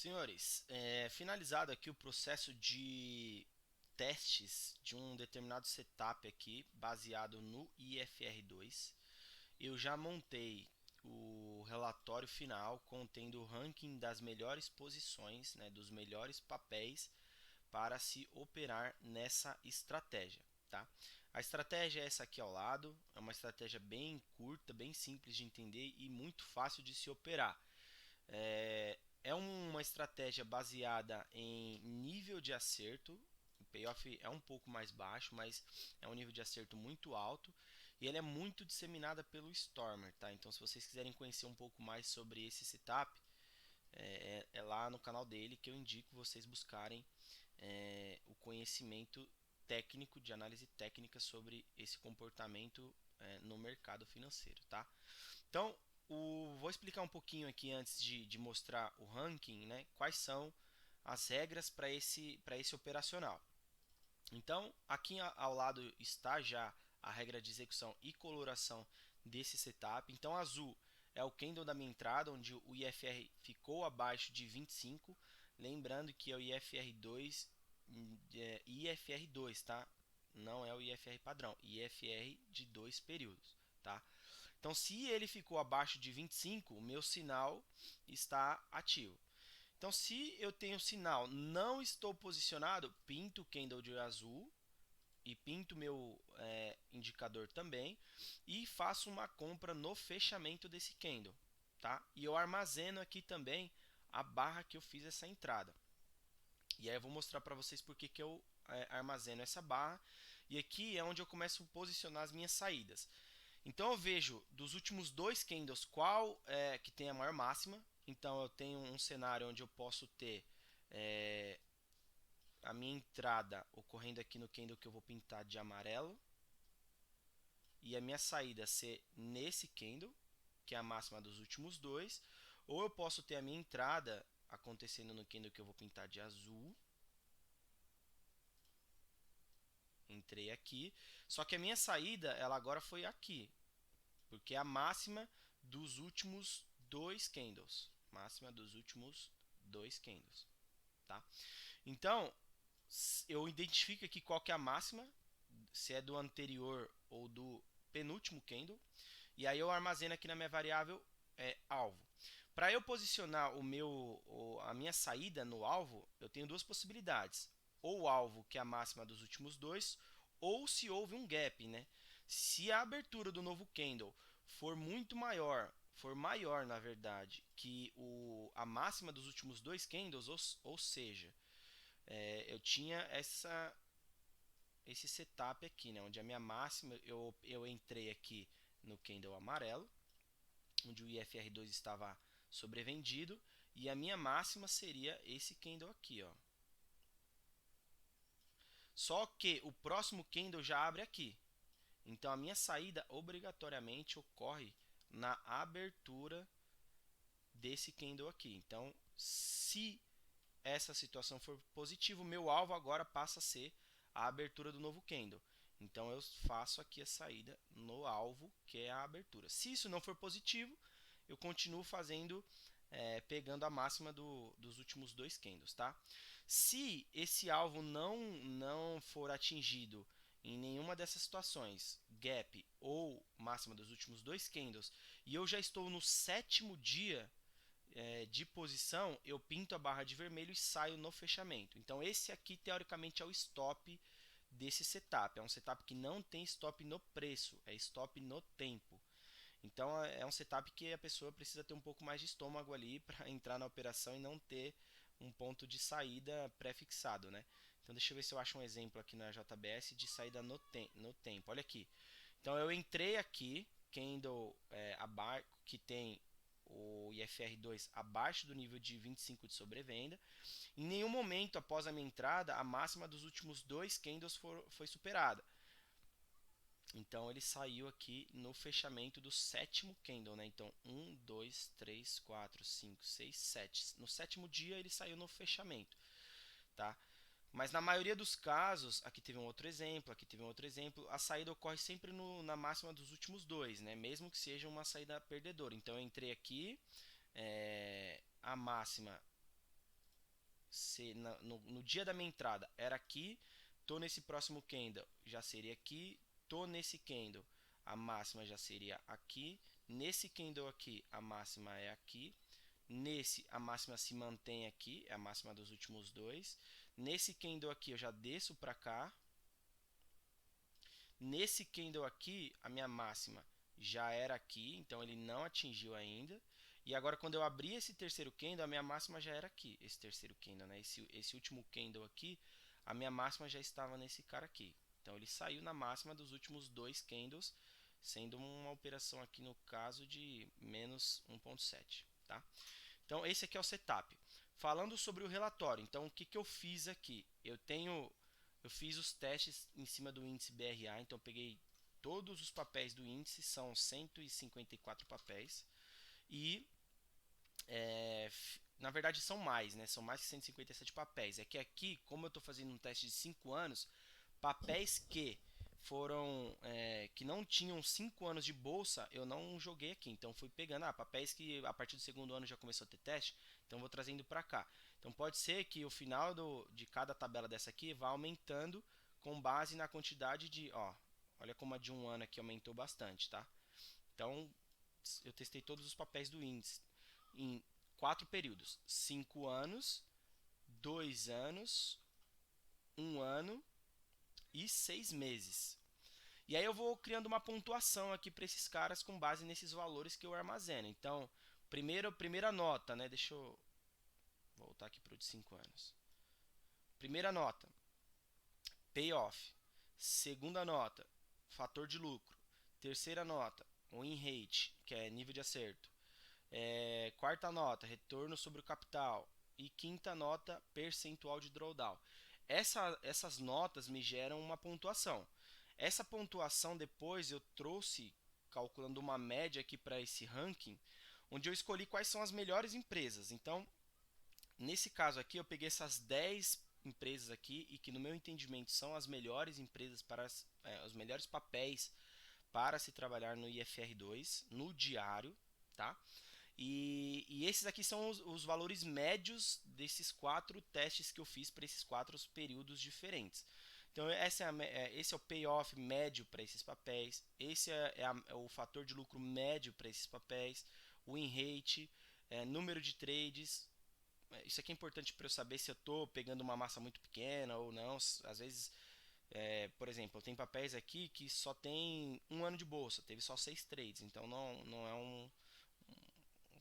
Senhores, finalizado aqui o processo de testes de um determinado setup aqui, baseado no IFR2, eu já montei o relatório final contendo o ranking das melhores posições, né, dos melhores papéis para se operar nessa estratégia. Tá? A estratégia é essa aqui ao lado, é uma estratégia bem curta, bem simples de entender e muito fácil de se operar. É uma estratégia baseada em nível de acerto. O payoff é um pouco mais baixo, mas é um nível de acerto muito alto. E ele é muito disseminada pelo Stormer. Tá? Então, se vocês quiserem conhecer um pouco mais sobre esse setup, é lá no canal dele que eu indico vocês buscarem o conhecimento técnico, de análise técnica sobre esse comportamento no mercado financeiro. Tá? Então, vou explicar um pouquinho aqui antes de mostrar o ranking, né? Quais são as regras para esse operacional. Então, aqui ao lado está já a regra de execução e coloração desse setup. Então, azul é o candle da minha entrada, onde o IFR ficou abaixo de 25. Lembrando que é o IFR2, IFR2, tá? Não é o IFR padrão, IFR de 2 períodos, tá? Então, se ele ficou abaixo de 25, o meu sinal está ativo. Então, se eu tenho sinal não estou posicionado, pinto o candle de azul e pinto meu indicador também e faço uma compra no fechamento desse candle, tá? E eu armazeno aqui também a barra que eu fiz essa entrada. E aí eu vou mostrar para vocês porque que eu armazeno essa barra. E aqui é onde eu começo a posicionar as minhas saídas. Então eu vejo dos últimos dois candles qual é que tem a maior máxima. Então eu tenho um cenário onde eu posso ter a minha entrada ocorrendo aqui no candle que eu vou pintar de amarelo e a minha saída ser nesse candle, que é a máxima dos últimos dois, ou eu posso ter a minha entrada acontecendo no candle que eu vou pintar de azul. Entrei aqui, só que a minha saída ela agora foi aqui, porque é a máxima dos últimos dois candles, máxima dos últimos dois candles, tá? Então, eu identifico aqui qual que é a máxima, se é do anterior ou do penúltimo candle, e aí eu armazeno aqui na minha variável alvo. Para eu posicionar a minha saída no alvo, eu tenho duas possibilidades. Ou o alvo, que é a máxima dos últimos dois, ou se houve um gap. Né? Se a abertura do novo candle for muito maior, for maior na verdade, que a máxima dos últimos dois candles, ou seja, eu tinha esse setup aqui, né, onde a minha máxima, eu entrei aqui no candle amarelo, onde o IFR2 estava sobrevendido, e a minha máxima seria esse candle aqui, ó. Só que o próximo candle já abre aqui. Então a minha saída obrigatoriamente ocorre na abertura desse candle aqui. Então, se essa situação for positiva, o meu alvo agora passa a ser a abertura do novo candle. Então eu faço aqui a saída no alvo, que é a abertura. Se isso não for positivo, eu continuo fazendo, pegando a máxima dos últimos dois candles. Tá? Se esse alvo não for atingido em nenhuma dessas situações, gap ou máxima dos últimos dois candles, e eu já estou no sétimo dia de posição, eu pinto a barra de vermelho e saio no fechamento. Então esse aqui teoricamente é o stop desse setup. É um setup que não tem stop no preço, é stop no tempo. Então é um setup que a pessoa precisa ter um pouco mais de estômago ali para entrar na operação e não ter um ponto de saída pré-fixado, né? Então deixa eu ver se eu acho um exemplo aqui na JBS de saída no tempo. Olha aqui. Então eu entrei aqui, candle que tem o IFR2 abaixo do nível de 25 de sobrevenda. Em nenhum momento após a minha entrada, a máxima dos últimos dois candles foi superada. Então ele saiu aqui no fechamento do sétimo candle, né? Então 1, 2, 3, 4, 5, 6, 7. No sétimo dia ele saiu no fechamento, tá? Mas na maioria dos casos, aqui teve um outro exemplo, aqui teve um outro exemplo, a saída ocorre sempre na máxima dos últimos dois, né? Mesmo que seja uma saída perdedora. Então eu entrei aqui, a máxima no dia da minha entrada era aqui, tô nesse próximo candle, já seria aqui, tô nesse candle, a máxima já seria aqui, nesse candle aqui, a máxima é aqui, nesse a máxima se mantém aqui, é a máxima dos últimos dois, nesse candle aqui eu já desço para cá, nesse candle aqui a minha máxima já era aqui, então ele não atingiu ainda. E agora quando eu abrir esse terceiro candle, a minha máxima já era aqui, esse terceiro candle, né? Esse último candle aqui, a minha máxima já estava nesse cara aqui. Então ele saiu na máxima dos últimos dois candles, sendo uma operação aqui no caso de menos 1,7, tá? Então esse aqui é o setup. Falando sobre o relatório, então o que, que eu fiz aqui? Eu fiz os testes em cima do índice BRA, então eu peguei todos os papéis do índice, são 154 papéis, e na verdade são mais, né? São mais que 157 papéis. É que aqui, como eu estou fazendo um teste de 5 anos, papéis que não tinham 5 anos de bolsa, eu não joguei aqui. Então fui pegando papéis que a partir do segundo ano já começou a ter teste, então vou trazendo para cá. Então pode ser que o final de cada tabela dessa aqui vá aumentando com base na quantidade de, olha como a de um ano aqui aumentou bastante, tá? Então eu testei todos os papéis do índice em 4 períodos: 5 anos, 2 anos, 1 ano e 6 meses. E aí eu vou criando uma pontuação aqui para esses caras com base nesses valores que eu armazeno. Então, primeira nota, né? Deixa eu voltar aqui para o de 5 anos. Primeira nota, payoff. Segunda nota, fator de lucro. Terceira nota, win rate, que é nível de acerto. Quarta nota, retorno sobre o capital. E quinta nota, percentual de drawdown. Essas notas me geram uma pontuação. Essa pontuação depois eu trouxe, calculando uma média aqui para esse ranking, onde eu escolhi quais são as melhores empresas. Então, nesse caso aqui, eu peguei essas 10 empresas aqui e que no meu entendimento são as melhores empresas os melhores papéis para se trabalhar no IFR2, no diário, tá? E esses aqui são os valores médios desses 4 testes que eu fiz para esses 4 períodos diferentes. Então, esse é o payoff médio para esses papéis, esse é o fator de lucro médio para esses papéis, o win rate, número de trades. Isso aqui é importante para eu saber se eu estou pegando uma massa muito pequena ou não. Às vezes, por exemplo, tem papéis aqui que só tem um ano de bolsa, teve só 6 trades, então não é um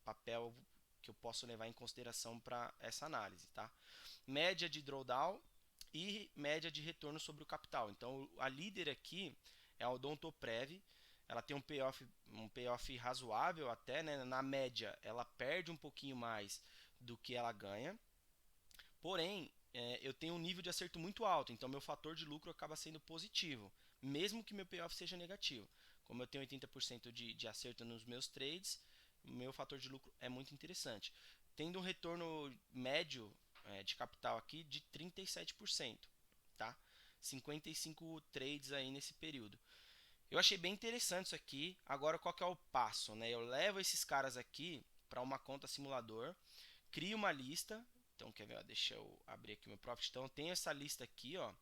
papel que eu posso levar em consideração para essa análise, tá? Média de drawdown e média de retorno sobre o capital. Então, a líder aqui é a Odontoprev. Ela tem um payoff razoável até, né? Na média, ela perde um pouquinho mais do que ela ganha. Porém, eu tenho um nível de acerto muito alto, então meu fator de lucro acaba sendo positivo, mesmo que meu payoff seja negativo. Como eu tenho 80% de acerto nos meus trades, meu fator de lucro é muito interessante. Tendo um retorno médio de capital aqui de 37%, tá? 55 trades aí nesse período. Eu achei bem interessante isso aqui. Agora, qual que é o passo, né? Eu levo esses caras aqui para uma conta simulador, crio uma lista. Então, quer ver? Ó, deixa eu abrir aqui meu Profit. Então, eu tenho essa lista aqui, ó,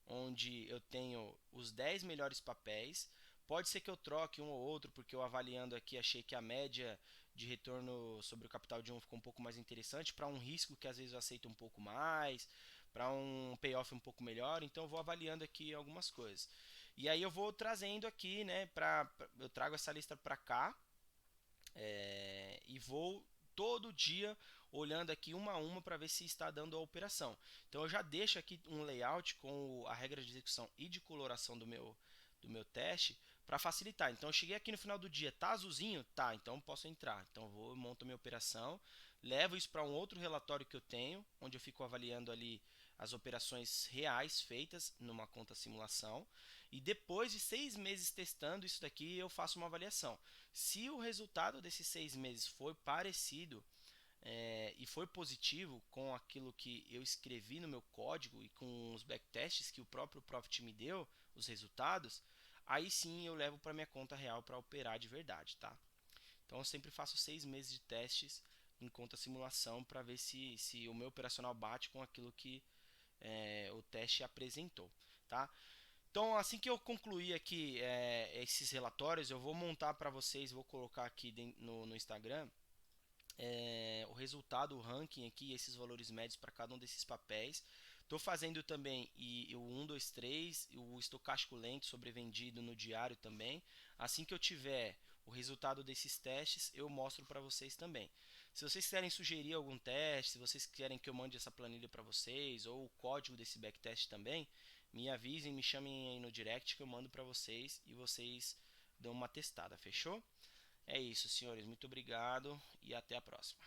onde eu tenho os 10 melhores papéis. Pode ser que eu troque um ou outro, porque eu avaliando aqui achei que a média de retorno sobre o capital de um ficou um pouco mais interessante, para um risco que às vezes eu aceito um pouco mais, para um payoff um pouco melhor. Então eu vou avaliando aqui algumas coisas. E aí eu vou trazendo aqui, né, eu trago essa lista para cá, e vou todo dia olhando aqui uma a uma para ver se está dando a operação. Então eu já deixo aqui um layout com a regra de execução e de coloração do meu teste para facilitar. Então eu cheguei aqui no final do dia, tá azulzinho? Tá, então posso entrar. Então eu monto minha operação, levo isso para um outro relatório que eu tenho, onde eu fico avaliando ali as operações reais feitas numa conta simulação. E depois de 6 meses testando isso daqui, eu faço uma avaliação. Se o resultado desses 6 meses for parecido e for positivo com aquilo que eu escrevi no meu código e com os backtests que o próprio Profit me deu, os resultados, aí sim eu levo para minha conta real para operar de verdade, tá? Então eu sempre faço 6 meses de testes em conta a simulação para ver se o meu operacional bate com aquilo que o teste apresentou, tá? Então, assim que eu concluir aqui esses relatórios, eu vou montar para vocês, vou colocar aqui no Instagram o resultado, o ranking aqui, esses valores médios para cada um desses papéis. Estou fazendo também o 1, 2, 3, o estocástico lento sobrevendido no diário também. Assim que eu tiver o resultado desses testes, eu mostro para vocês também. Se vocês querem sugerir algum teste, se vocês querem que eu mande essa planilha para vocês, ou o código desse backtest também, me avisem, me chamem aí no direct que eu mando para vocês e vocês dão uma testada, fechou? É isso, senhores. Muito obrigado e até a próxima.